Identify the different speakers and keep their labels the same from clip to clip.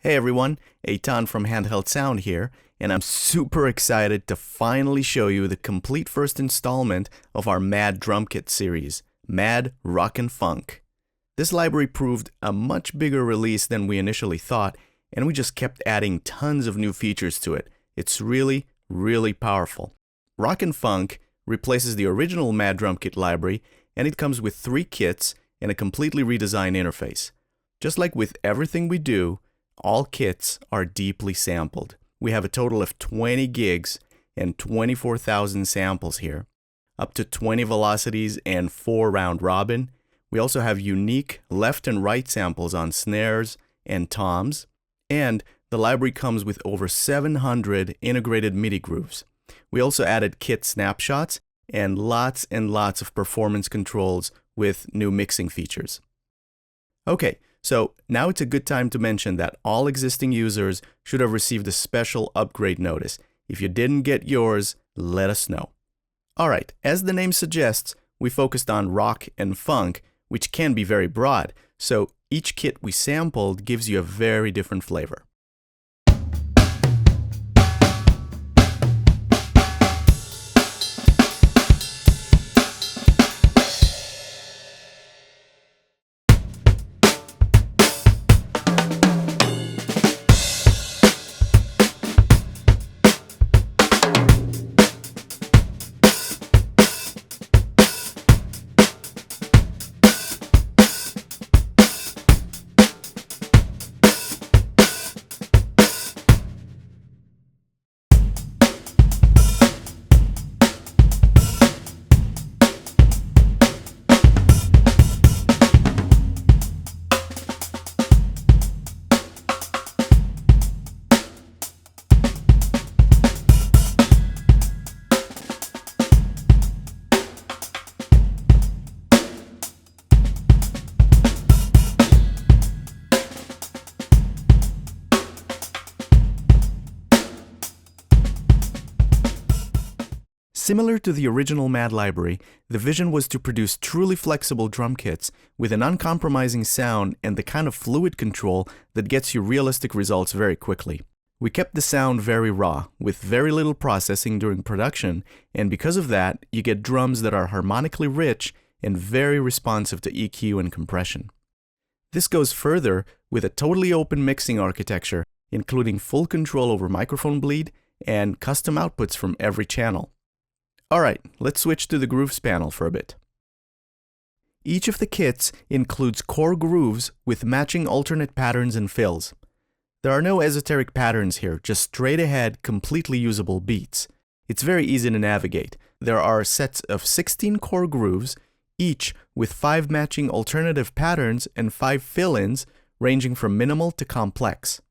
Speaker 1: Hey everyone, Eitan from Handheld Sound here, and I'm super excited to finally show you the complete first installment of our Mad Drum Kit series, Mad RocknFunk. This library proved a much bigger release than we initially thought, and we just kept adding tons of new features to it. It's really, really powerful. RocknFunk replaces the original Mad Drum Kit library, and it comes with 3 kits and a completely redesigned interface. Just like with everything we do, all kits are deeply sampled. We have a total of 20 gigs and 24,000 samples here, up to 20 velocities and 4 round robin. We also have unique left and right samples on snares and toms, and the library comes with over 700 integrated MIDI grooves. We also added kit snapshots and lots of performance controls with new mixing features. Okay, so now it's a good time to mention that all existing users should have received a special upgrade notice. If you didn't get yours, let us know. Alright, as the name suggests, we focused on rock and funk, which can be very broad, so each kit we sampled gives you a very different flavor. Similar to the original Mad library, the vision was to produce truly flexible drum kits with an uncompromising sound and the kind of fluid control that gets you realistic results very quickly. We kept the sound very raw, with very little processing during production, and because of that, you get drums that are harmonically rich and very responsive to EQ and compression. This goes further with a totally open mixing architecture, including full control over microphone bleed and custom outputs from every channel. Alright, let's switch to the grooves panel for a bit. Each of the kits includes core grooves with matching alternate patterns and fills. There are no esoteric patterns here, just straight ahead, completely usable beats. It's very easy to navigate. There are sets of 16 core grooves, each with 5 matching alternative patterns and 5 fill-ins ranging from minimal to complex.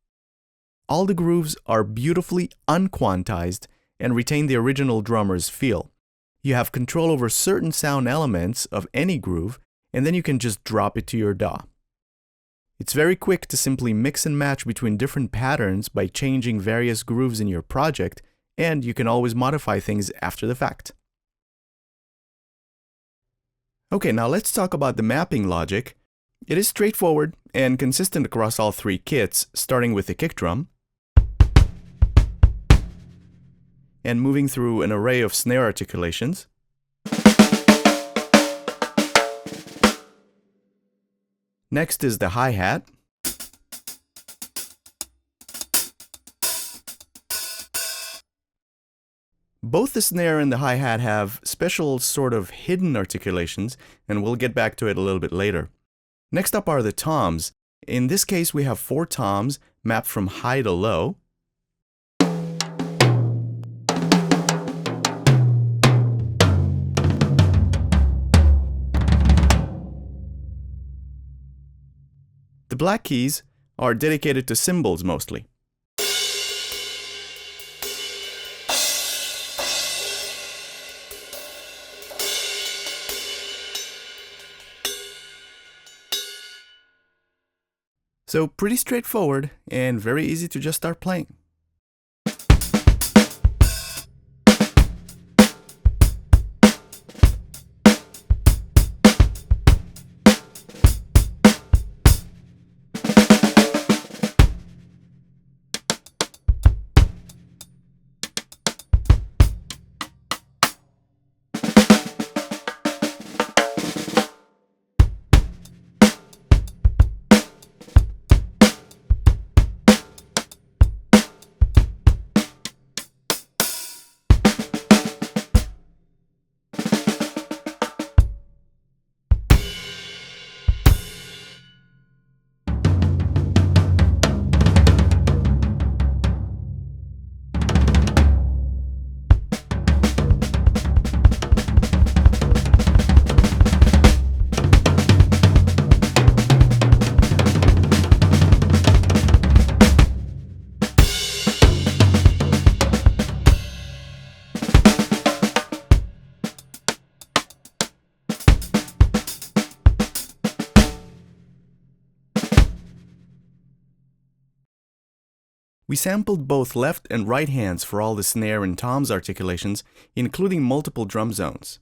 Speaker 1: All the grooves are beautifully unquantized and retain the original drummer's feel. You have control over certain sound elements of any groove, and then you can just drop it to your DAW. It's very quick to simply mix and match between different patterns by changing various grooves in your project, and you can always modify things after the fact. Okay, now let's talk about the mapping logic. It is straightforward and consistent across all 3 kits, starting with the kick drum, and moving through an array of snare articulations, next is the hi-hat, both the snare and the hi-hat have special sort of hidden articulations, and we'll get back to it a little bit later. Next up are the toms. In this case we have 4 toms mapped from high to low, the black keys are dedicated to cymbals mostly. So pretty straightforward and very easy to just start playing. We sampled both left and right hands for all the snare and toms articulations, including multiple drum zones.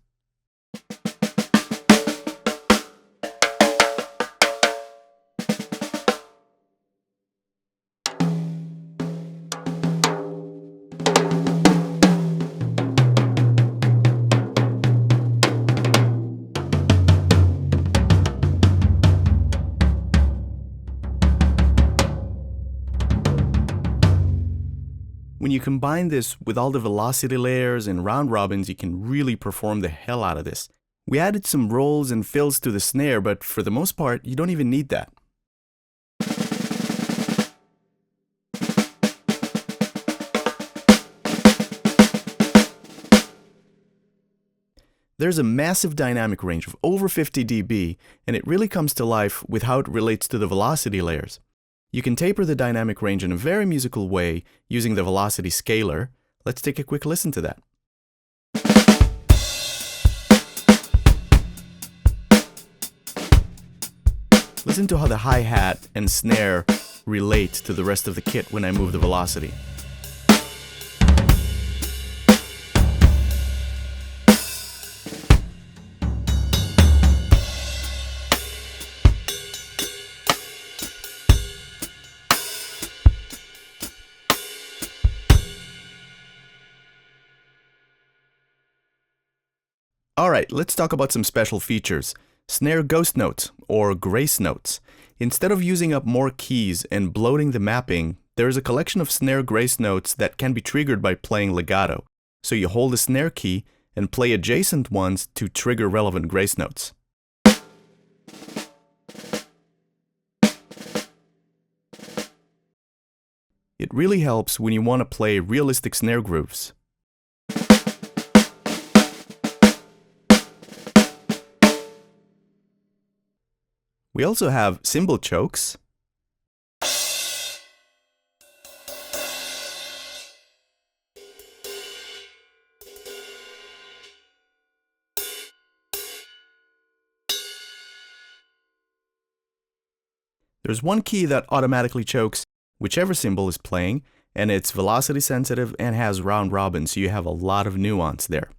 Speaker 1: When you combine this with all the velocity layers and round robins, you can really perform the hell out of this. We added some rolls and fills to the snare, but for the most part, you don't even need that. There's a massive dynamic range of over 50 dB, and it really comes to life with how it relates to the velocity layers. You can taper the dynamic range in a very musical way using the velocity scaler. Let's take a quick listen to that. Listen to how the hi-hat and snare relate to the rest of the kit when I move the velocity. Alright, let's talk about some special features. Snare ghost notes, or grace notes. Instead of using up more keys and bloating the mapping, there is a collection of snare grace notes that can be triggered by playing legato. So you hold a snare key and play adjacent ones to trigger relevant grace notes. It really helps when you want to play realistic snare grooves. We also have cymbal chokes, there's one key that automatically chokes whichever cymbal is playing, and it's velocity sensitive and has round robin, so you have a lot of nuance there.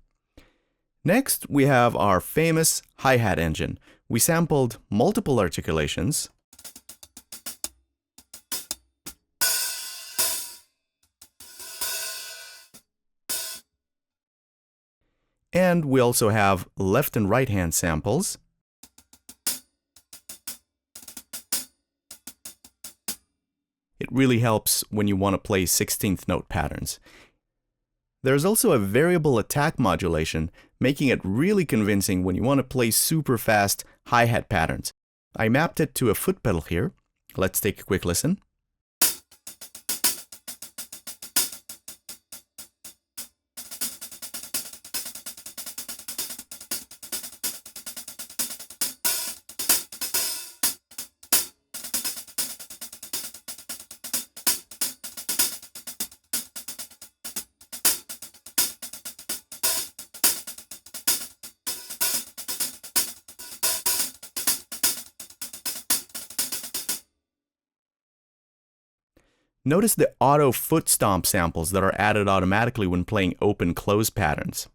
Speaker 1: Next, we have our famous hi-hat engine. We sampled multiple articulations, and we also have left and right hand samples. It really helps when you want to play 16th note patterns. There's also a variable attack modulation, making it really convincing when you want to play super fast hi-hat patterns. I mapped it to a foot pedal here. Let's take a quick listen. Notice the auto foot stomp samples that are added automatically when playing open-close patterns.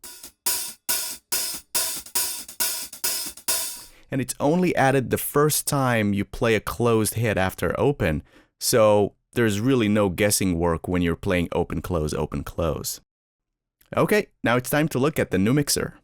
Speaker 1: And it's only added the first time you play a closed hit after open, so there's really no guessing work when you're playing open-close, open-close. Okay, now it's time to look at the new mixer.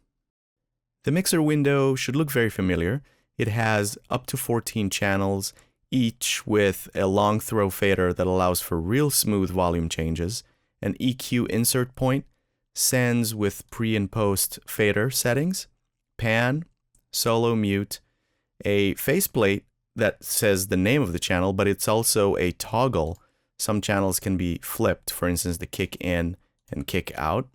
Speaker 1: The mixer window should look very familiar. It has up to 14 channels, each with a long throw fader that allows for real smooth volume changes, an EQ insert point, sends with pre and post fader settings, pan, solo mute, a faceplate that says the name of the channel, but it's also a toggle. Some channels can be flipped, for instance, the kick in and kick out,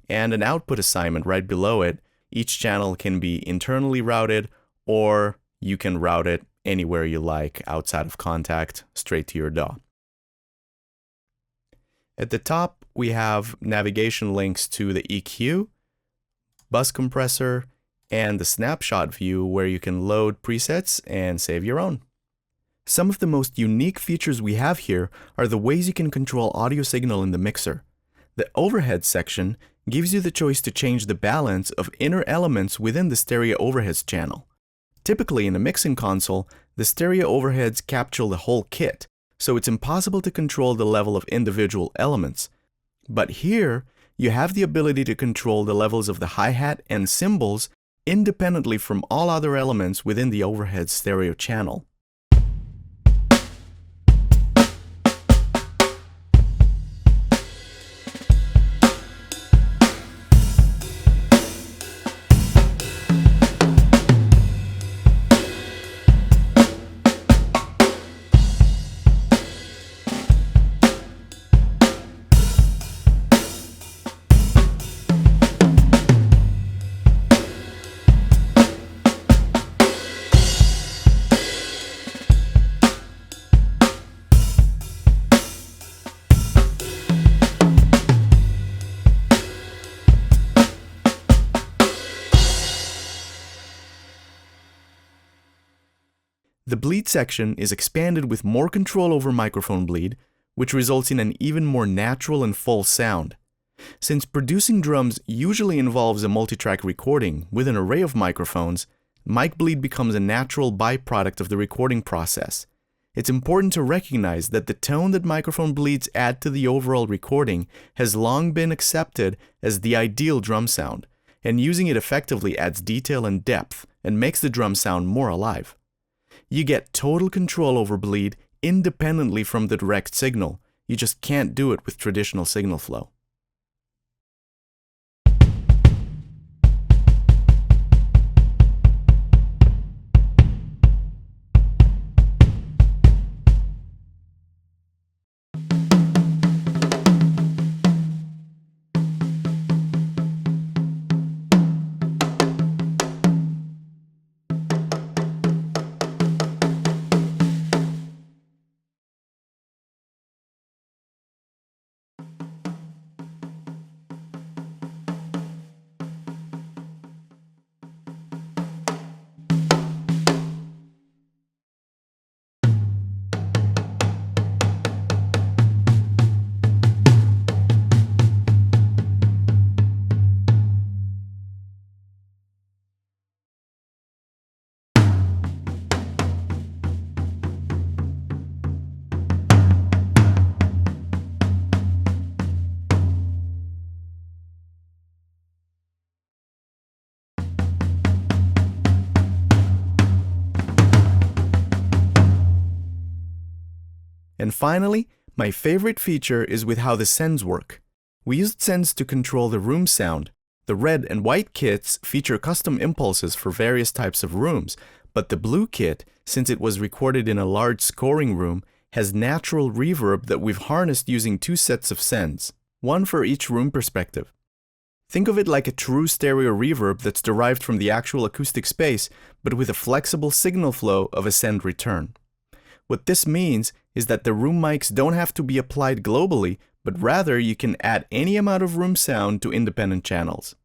Speaker 1: and an output assignment right below it. Each channel can be internally routed, or you can route it anywhere you like outside of contact, straight to your DAW. At the top, we have navigation links to the EQ, bus compressor, and the snapshot view where you can load presets and save your own. Some of the most unique features we have here are the ways you can control audio signal in the mixer. The overhead section gives you the choice to change the balance of inner elements within the stereo overheads channel. Typically in a mixing console, the stereo overheads capture the whole kit, so it's impossible to control the level of individual elements. But here, you have the ability to control the levels of the hi-hat and cymbals independently from all other elements within the overhead stereo channel. The bleed section is expanded with more control over microphone bleed, which results in an even more natural and full sound. Since producing drums usually involves a multi-track recording with an array of microphones, mic bleed becomes a natural byproduct of the recording process. It's important to recognize that the tone that microphone bleeds add to the overall recording has long been accepted as the ideal drum sound, and using it effectively adds detail and depth and makes the drum sound more alive. You get total control over bleed independently from the direct signal. You just can't do it with traditional signal flow. And finally, my favorite feature is with how the sends work. We used sends to control the room sound. The red and white kits feature custom impulses for various types of rooms, but the blue kit, since it was recorded in a large scoring room, has natural reverb that we've harnessed using two sets of sends, one for each room perspective. Think of it like a true stereo reverb that's derived from the actual acoustic space, but with a flexible signal flow of a send return. What this means is that the room mics don't have to be applied globally, but rather you can add any amount of room sound to independent channels.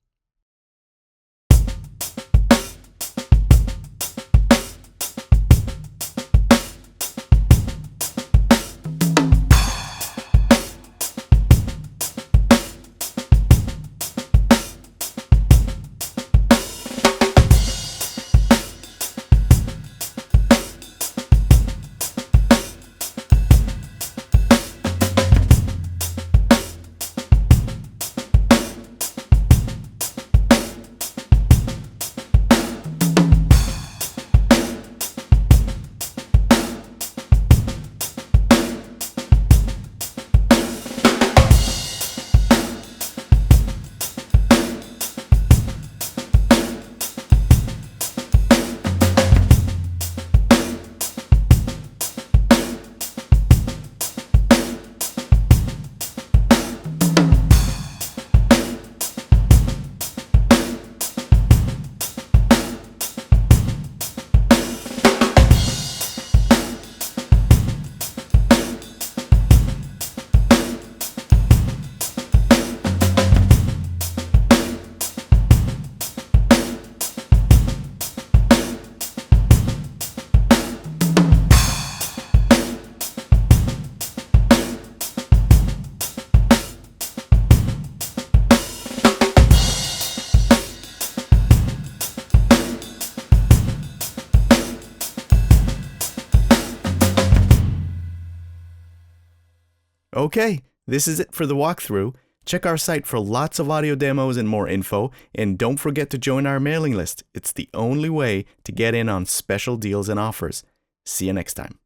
Speaker 1: Okay, this is it for the walkthrough. Check our site for lots of audio demos and more info, and don't forget to join our mailing list. It's the only way to get in on special deals and offers. See you next time.